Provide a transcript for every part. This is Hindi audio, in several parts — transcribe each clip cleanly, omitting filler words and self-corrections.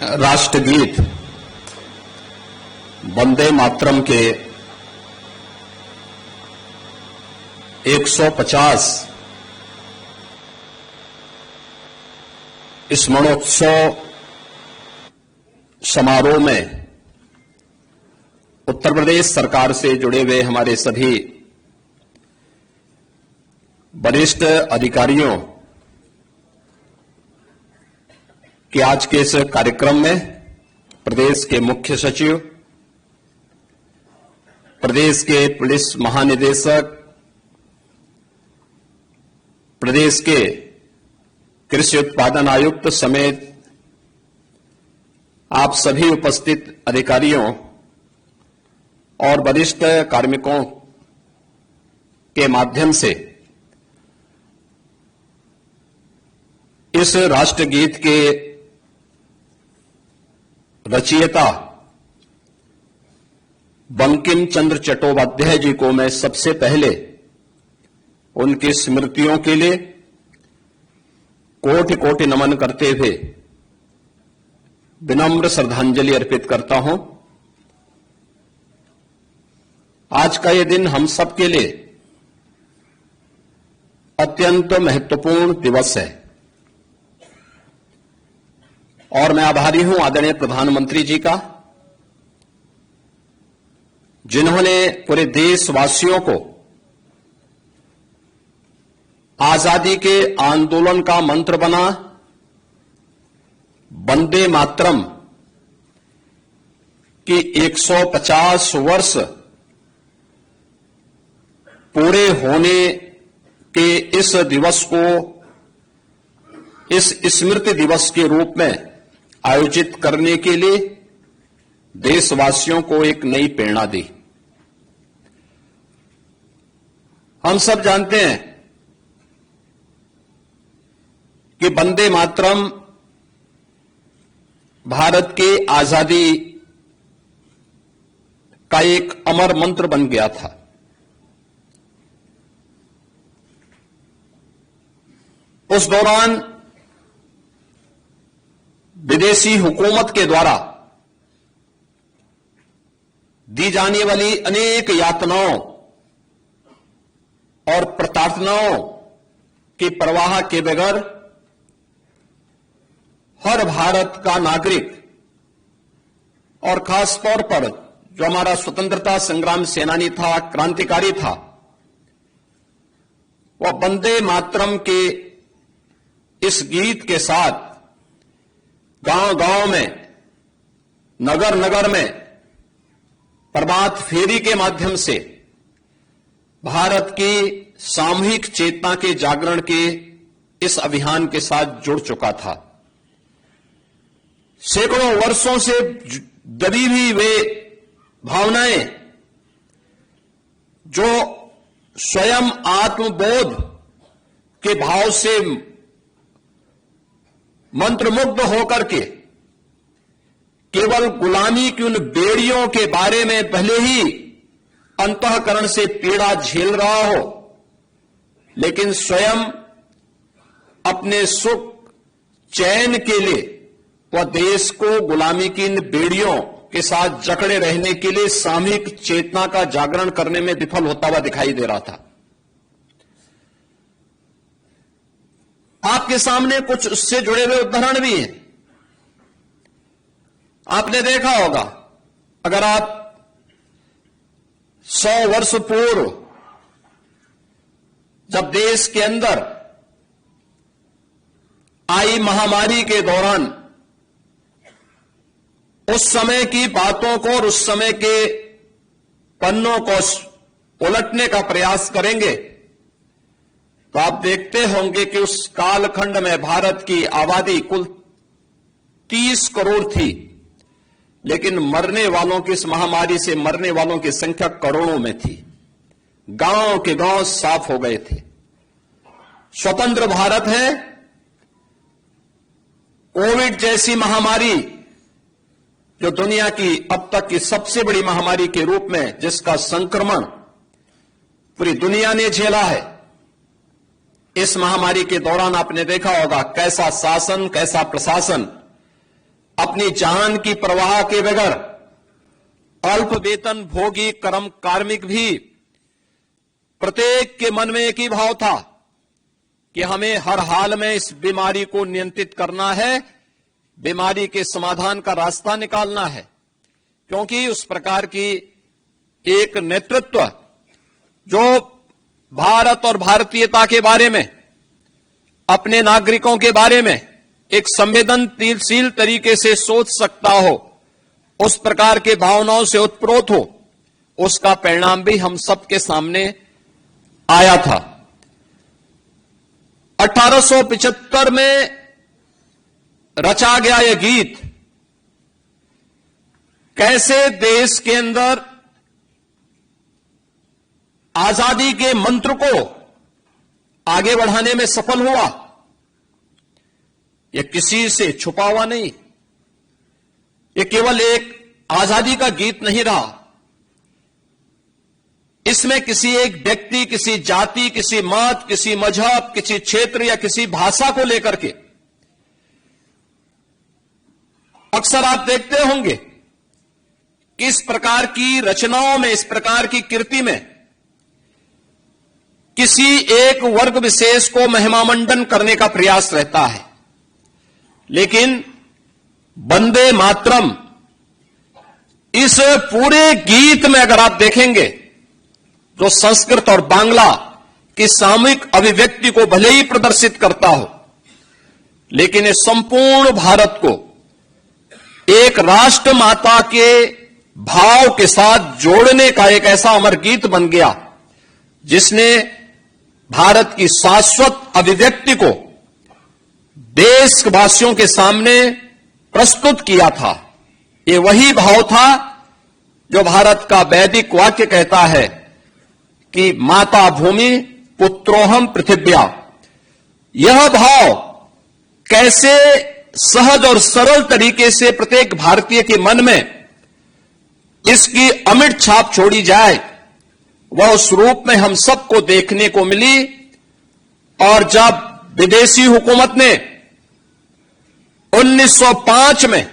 राष्ट्रगीत वंदे मातरम के 150 स्मरणोत्सव समारोह में उत्तर प्रदेश सरकार से जुड़े हुए हमारे सभी वरिष्ठ अधिकारियों के आज के इस कार्यक्रम में प्रदेश के मुख्य सचिव, प्रदेश के पुलिस महानिदेशक, प्रदेश के कृषि उत्पादन आयुक्त समेत आप सभी उपस्थित अधिकारियों और वरिष्ठ कार्मिकों के माध्यम से इस राष्ट्रगीत के रचयिता बंकिम चंद्र चट्टोपाध्याय जी को मैं सबसे पहले उनकी स्मृतियों के लिए कोटि कोटि नमन करते हुए विनम्र श्रद्धांजलि अर्पित करता हूं। आज का ये दिन हम सबके लिए अत्यंत महत्वपूर्ण दिवस है और मैं आभारी हूं आदरणीय प्रधानमंत्री जी का, जिन्होंने पूरे देशवासियों को आजादी के आंदोलन का मंत्र बना वंदे मातरम की 150 वर्ष पूरे होने के इस दिवस को इस स्मृति दिवस के रूप में आयोजित करने के लिए देशवासियों को एक नई प्रेरणा दी। हम सब जानते हैं कि वंदे मातरम भारत की आजादी का एक अमर मंत्र बन गया था। उस दौरान विदेशी हुकूमत के द्वारा दी जाने वाली अनेक यातनाओं और प्रताड़नाओं की परवाह के बगैर हर भारत का नागरिक और खास तौर पर जो हमारा स्वतंत्रता संग्राम सेनानी था, क्रांतिकारी था, वह वंदे मातरम के इस गीत के साथ गांव गांव में, नगर नगर में प्रभात फेरी के माध्यम से भारत की सामूहिक चेतना के जागरण के इस अभियान के साथ जुड़ चुका था। सैकड़ों वर्षों से दबी हुई वे भावनाएं जो स्वयं आत्मबोध के भाव से मंत्रमुग्ध होकर के केवल गुलामी की उन बेड़ियों के बारे में भले ही अंतःकरण से पीड़ा झेल रहा हो, लेकिन स्वयं अपने सुख चैन के लिए वह देश को गुलामी की इन बेड़ियों के साथ जकड़े रहने के लिए सामूहिक चेतना का जागरण करने में विफल होता हुआ दिखाई दे रहा था। आपके सामने कुछ उससे जुड़े हुए उदाहरण भी हैं। आपने देखा होगा, अगर आप 100 वर्ष पूर्व जब देश के अंदर आई महामारी के दौरान उस समय की बातों को और उस समय के पन्नों को उलटने का प्रयास करेंगे तो आप देखते होंगे कि उस कालखंड में भारत की आबादी कुल 30 करोड़ थी, लेकिन मरने वालों की, इस महामारी से मरने वालों की संख्या करोड़ों में थी। गांव के गांव साफ हो गए थे। स्वतंत्र भारत है, कोविड जैसी महामारी जो दुनिया की अब तक की सबसे बड़ी महामारी के रूप में, जिसका संक्रमण पूरी दुनिया ने झेला है, इस महामारी के दौरान आपने देखा होगा कैसा शासन, कैसा प्रशासन अपनी जान की परवाह के बगैर अल्प वेतन भोगी कर्म कार्मिक भी प्रत्येक के मन में एक ही भाव था कि हमें हर हाल में इस बीमारी को नियंत्रित करना है, बीमारी के समाधान का रास्ता निकालना है, क्योंकि उस प्रकार की एक नेतृत्व जो भारत और भारतीयता के बारे में, अपने नागरिकों के बारे में एक संवेदनशील तरीके से सोच सकता हो, उस प्रकार के भावनाओं से उत्प्रोत हो, उसका परिणाम भी हम सबके सामने आया था। 1875 में रचा गया यह गीत कैसे देश के अंदर आजादी के मंत्र को आगे बढ़ाने में सफल हुआ, यह किसी से छुपा हुआ नहीं, यह केवल एक आजादी का गीत नहीं रहा। इसमें किसी एक व्यक्ति, किसी जाति, किसी मत, किसी मजहब, किसी क्षेत्र या किसी भाषा को लेकर के, अक्सर आप देखते होंगे कि इस प्रकार की रचनाओं में, इस प्रकार की कृति में किसी एक वर्ग विशेष को महिमामंडन करने का प्रयास रहता है। लेकिन वंदे मातरम इस पूरे गीत में अगर आप देखेंगे, जो संस्कृत और बांग्ला की सामूहिक अभिव्यक्ति को भले ही प्रदर्शित करता हो, लेकिन ये संपूर्ण भारत को एक राष्ट्र माता के भाव के साथ जोड़ने का एक ऐसा अमर गीत बन गया, जिसने भारत की शाश्वत अभिव्यक्ति को देशवासियों के सामने प्रस्तुत किया था। ये वही भाव था जो भारत का वैदिक वाक्य कहता है कि माता भूमि पुत्रोहम पृथिव्या। यह भाव कैसे सहज और सरल तरीके से प्रत्येक भारतीय के मन में इसकी अमिट छाप छोड़ी जाए, वह उस रूप में हम सबको देखने को मिली। और जब विदेशी हुकूमत ने 1905 में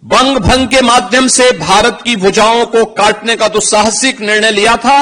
बंग भंग के माध्यम से भारत की भुजाओं को काटने का दुस्साहसिक निर्णय लिया था,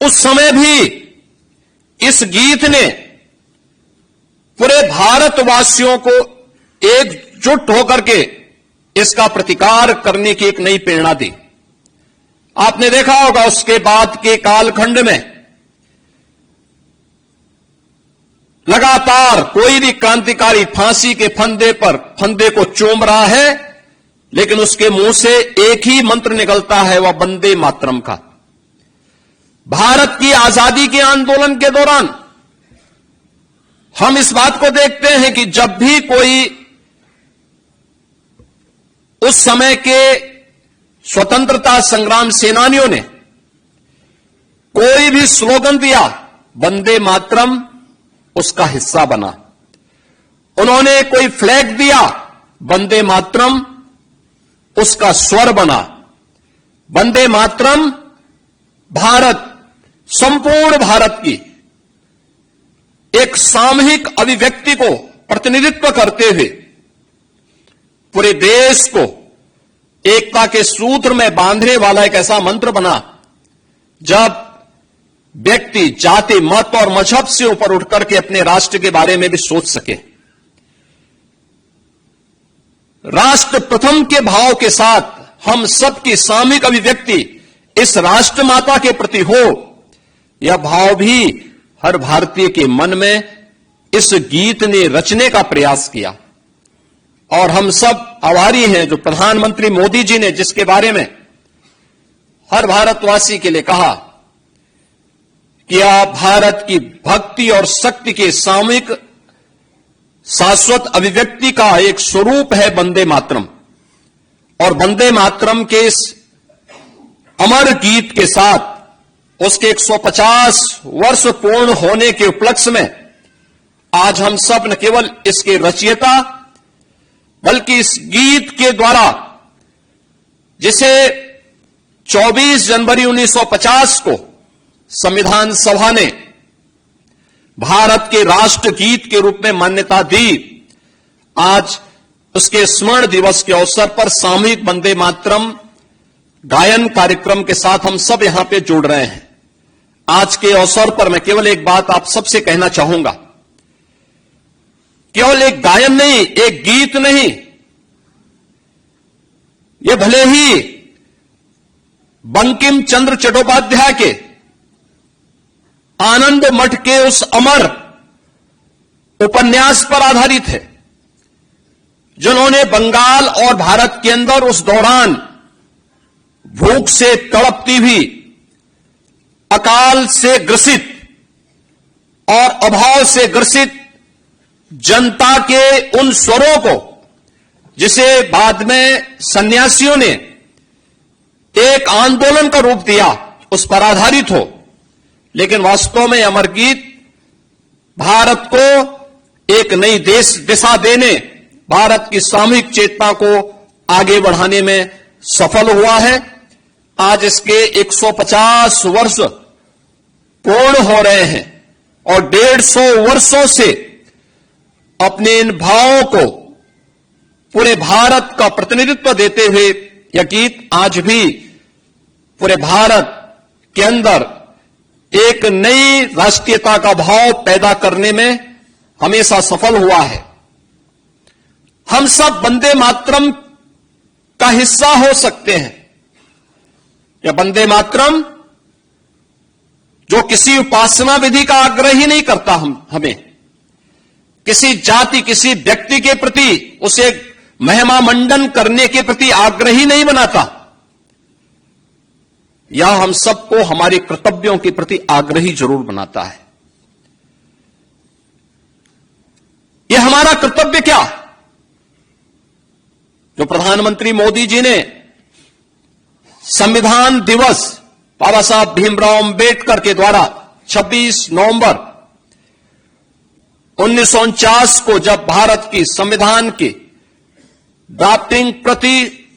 उस समय भी इस गीत ने पूरे भारतवासियों को एकजुट होकर के इसका प्रतिकार करने की एक नई प्रेरणा दी। आपने देखा होगा उसके बाद के कालखंड में लगातार कोई भी क्रांतिकारी फांसी के फंदे को चूम रहा है, लेकिन उसके मुंह से एक ही मंत्र निकलता है, वह वंदे मातरम का। भारत की आजादी के आंदोलन के दौरान हम इस बात को देखते हैं कि जब भी कोई उस समय के स्वतंत्रता संग्राम सेनानियों ने कोई भी स्लोगन दिया, वंदे मातरम उसका हिस्सा बना। उन्होंने कोई फ्लैग दिया, वंदे मातरम उसका स्वर बना। वंदे मातरम भारत, संपूर्ण भारत की एक सामूहिक अभिव्यक्ति को प्रतिनिधित्व करते हुए पूरे देश को एकता के सूत्र में बांधने वाला एक ऐसा मंत्र बना, जब व्यक्ति जाति, मत और मजहब से ऊपर उठकर के अपने राष्ट्र के बारे में भी सोच सके। राष्ट्र प्रथम के भाव के साथ हम सबकी सामूहिक अभिव्यक्ति इस राष्ट्र माता के प्रति हो, यह भाव भी हर भारतीय के मन में इस गीत ने रचने का प्रयास किया। और हम सब आभारी हैं जो प्रधानमंत्री मोदी जी ने, जिसके बारे में हर भारतवासी के लिए कहा कि आप भारत की भक्ति और शक्ति के सामूहिक शाश्वत अभिव्यक्ति का एक स्वरूप है वंदे मातरम। और वंदे मातरम के इस अमर गीत के साथ उसके 150 वर्ष पूर्ण होने के उपलक्ष्य में आज हम सब न केवल इसके रचयिता, बल्कि इस गीत के द्वारा, जिसे 24 जनवरी 1950 को संविधान सभा ने भारत के राष्ट्र गीत के रूप में मान्यता दी, आज उसके स्मरण दिवस के अवसर पर सामूहिक वंदे मातरम गायन कार्यक्रम के साथ हम सब यहां पे जुड़ रहे हैं। आज के अवसर पर मैं केवल एक बात आप सबसे कहना चाहूंगा, केवल एक गायन नहीं, एक गीत नहीं, ये भले ही बंकिम चंद्र चट्टोपाध्याय के आनंद मठ के उस अमर उपन्यास पर आधारित है, जिन्होंने बंगाल और भारत के अंदर उस दौरान भूख से तड़पती हुई, अकाल से ग्रसित और अभाव से ग्रसित जनता के उन स्वरों को, जिसे बाद में सन्यासियों ने एक आंदोलन का रूप दिया, उस पर आधारित हो। लेकिन वास्तव में अमर गीत भारत को एक नई दिशा देने, भारत की सामूहिक चेतना को आगे बढ़ाने में सफल हुआ है। आज इसके 150 वर्ष पूर्ण हो रहे हैं और 150 वर्षों से अपने इन भावों को पूरे भारत का प्रतिनिधित्व देते हुए यह गीत आज भी पूरे भारत के अंदर एक नई राष्ट्रीयता का भाव पैदा करने में हमेशा सफल हुआ है। हम सब वंदे मातरम का हिस्सा हो सकते हैं। यह वंदे मातरम जो किसी उपासना विधि का आग्रह ही नहीं करता, हमें किसी जाति, किसी व्यक्ति के प्रति उसे महिमा मंडन करने के प्रति आग्रही नहीं बनाता, या हम सबको हमारे कर्तव्यों के प्रति आग्रही जरूर बनाता है। यह हमारा कर्तव्य क्या, जो प्रधानमंत्री मोदी जी ने संविधान दिवस बाबा साहब भीमराव अंबेडकर के द्वारा 26 नवंबर 1949 को जब भारत की संविधान की ड्राफ्टिंग प्रति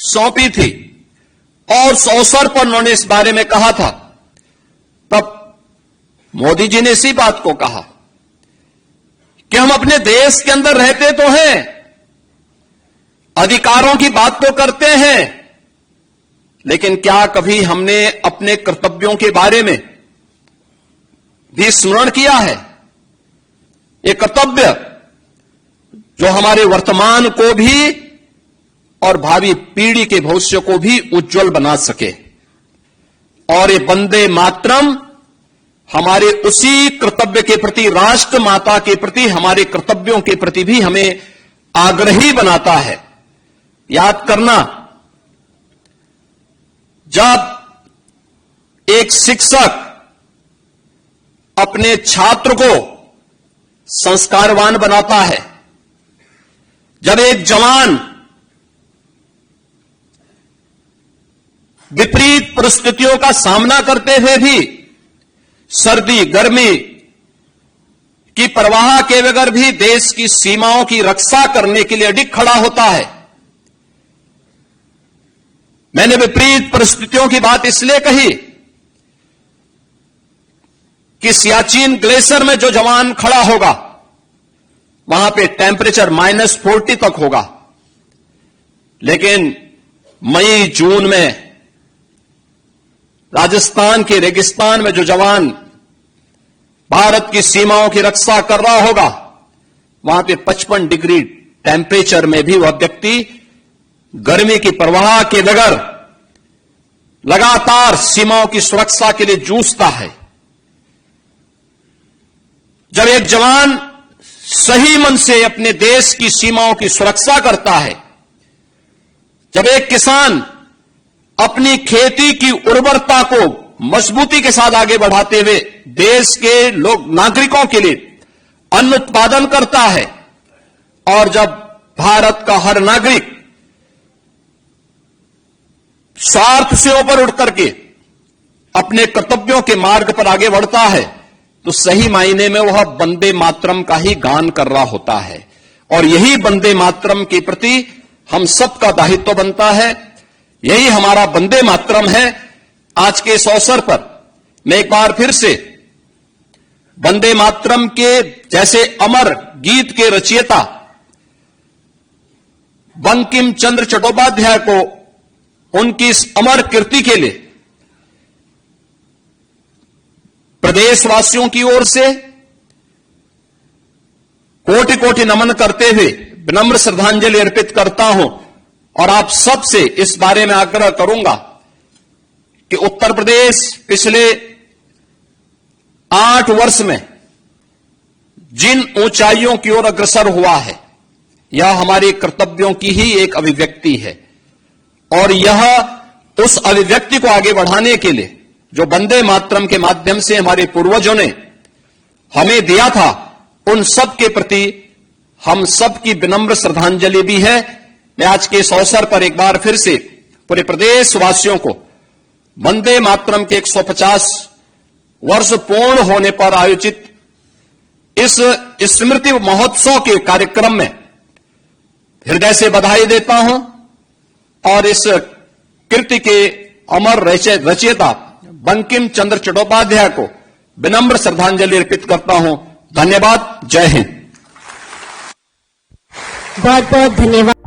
सौंपी थी और उस अवसर पर उन्होंने इस बारे में कहा था, तब मोदी जी ने इसी बात को कहा कि हम अपने देश के अंदर रहते तो हैं, अधिकारों की बात तो करते हैं, लेकिन क्या कभी हमने अपने कर्तव्यों के बारे में भी स्मरण किया है? ये कर्तव्य जो हमारे वर्तमान को भी और भावी पीढ़ी के भविष्य को भी उज्जवल बना सके। और ये वंदे मातरम हमारे उसी कर्तव्य के प्रति, राष्ट्र माता के प्रति, हमारे कर्तव्यों के प्रति भी हमें आग्रही बनाता है। याद करना, जब एक शिक्षक अपने छात्र को संस्कारवान बनाता है, जब एक जवान विपरीत परिस्थितियों का सामना करते हुए भी सर्दी गर्मी की परवाह के बगैर भी देश की सीमाओं की रक्षा करने के लिए अडिग खड़ा होता है। मैंने विपरीत परिस्थितियों की बात इसलिए कही कि सियाचिन ग्लेशियर में जो जवान खड़ा होगा, वहां पे टेम्परेचर -40 तक होगा, लेकिन मई जून में राजस्थान के रेगिस्तान में जो जवान भारत की सीमाओं की रक्षा कर रहा होगा, वहां पे 55 डिग्री टेम्परेचर में भी वह व्यक्ति गर्मी की परवाह के बगैर लगातार सीमाओं की सुरक्षा के लिए जूझता है। जब एक जवान सही मन से अपने देश की सीमाओं की सुरक्षा करता है, जब एक किसान अपनी खेती की उर्वरता को मजबूती के साथ आगे बढ़ाते हुए देश के नागरिकों के लिए अन्न उत्पादन करता है, और जब भारत का हर नागरिक स्वार्थ से ऊपर उठ करके अपने कर्तव्यों के मार्ग पर आगे बढ़ता है, तो सही मायने में वह वंदे मातरम का ही गान कर रहा होता है। और यही वंदे मातरम के प्रति हम सबका दायित्व बनता है, यही हमारा वंदे मातरम है। आज के इस अवसर पर मैं एक बार फिर से वंदे मातरम के जैसे अमर गीत के रचयिता बंकिम चंद्र चट्टोपाध्याय को उनकी इस अमर कृति के लिए प्रदेशवासियों की ओर से कोटि कोटि नमन करते हुए विनम्र श्रद्धांजलि अर्पित करता हूं और आप सबसे इस बारे में आग्रह करूंगा कि उत्तर प्रदेश पिछले 8 वर्ष में जिन ऊंचाइयों की ओर अग्रसर हुआ है, यह हमारे कर्तव्यों की ही एक अभिव्यक्ति है और यह उस अभिव्यक्ति को आगे बढ़ाने के लिए जो वंदे मातरम के माध्यम से हमारे पूर्वजों ने हमें दिया था, उन सब के प्रति हम सब की विनम्र श्रद्धांजलि भी है। मैं आज के इस अवसर पर एक बार फिर से पूरे प्रदेशवासियों को वंदे मातरम के 150 वर्ष पूर्ण होने पर आयोजित इस स्मृति महोत्सव के कार्यक्रम में हृदय से बधाई देता हूं और इस कृति के अमर रचयिता बंकिम चंद्र चट्टोपाध्याय को विनम्र श्रद्धांजलि अर्पित करता हूं। धन्यवाद। जय हिंद। बहुत बहुत धन्यवाद।